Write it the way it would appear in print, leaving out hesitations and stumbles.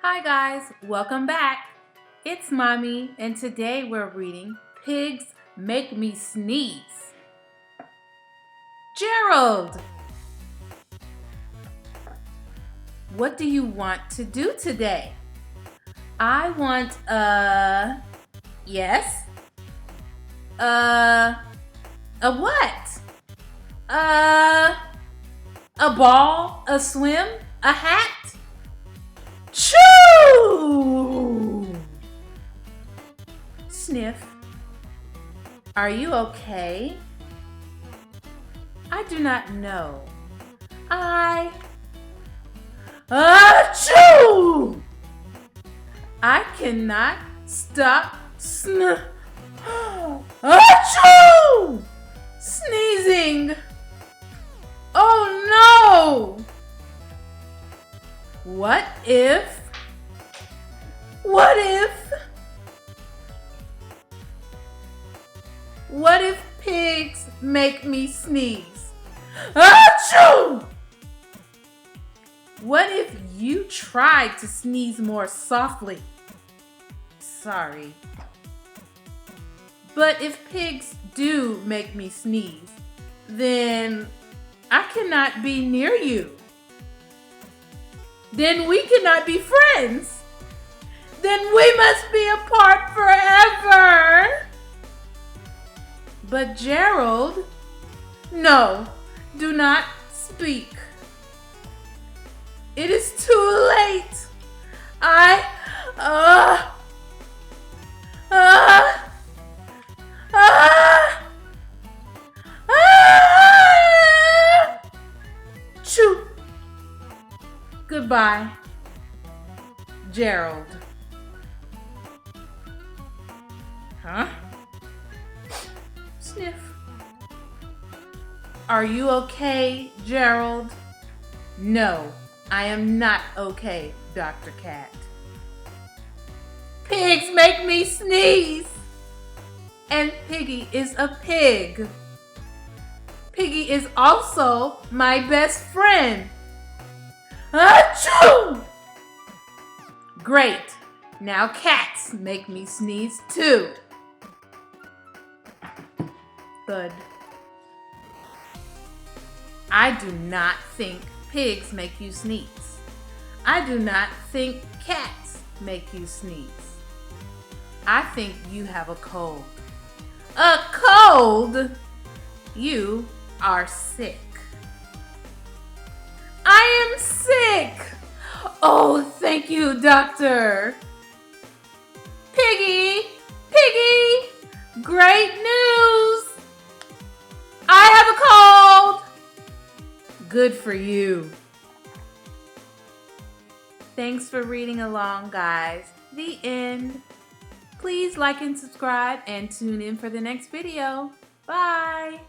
Hi guys, welcome back. It's Mommy, and today we're reading Pigs Make Me Sneeze. Gerald, what do you want to do today? I want yes? A what? A ball, a swim, a hat? Choo! Sniff. Are you okay? I do not know. Achoo! I cannot stop Achoo! Sneezing. Oh no! What if pigs make me sneeze? Achoo! What if you tried to sneeze more softly? Sorry. But if pigs do make me sneeze, then I cannot be near you. Then we cannot be friends. Then we must be apart forever. But Gerald, no, do not speak. It is too late. Choo. Goodbye, Gerald. Huh? Sniff. Are you okay, Gerald? No, I am not okay, Dr. Cat. Pigs make me sneeze. And Piggie is a pig. Piggie is also my best friend. Achoo! Great. Now cats make me sneeze too. Thud. I do not think pigs make you sneeze. I do not think cats make you sneeze. I think you have a cold. A cold? You are sick. I am sick. Oh, thank you, doctor. Piggie, great news. I have a cold. Good for you. Thanks for reading along, guys. The end. Please like and subscribe and tune in for the next video. Bye.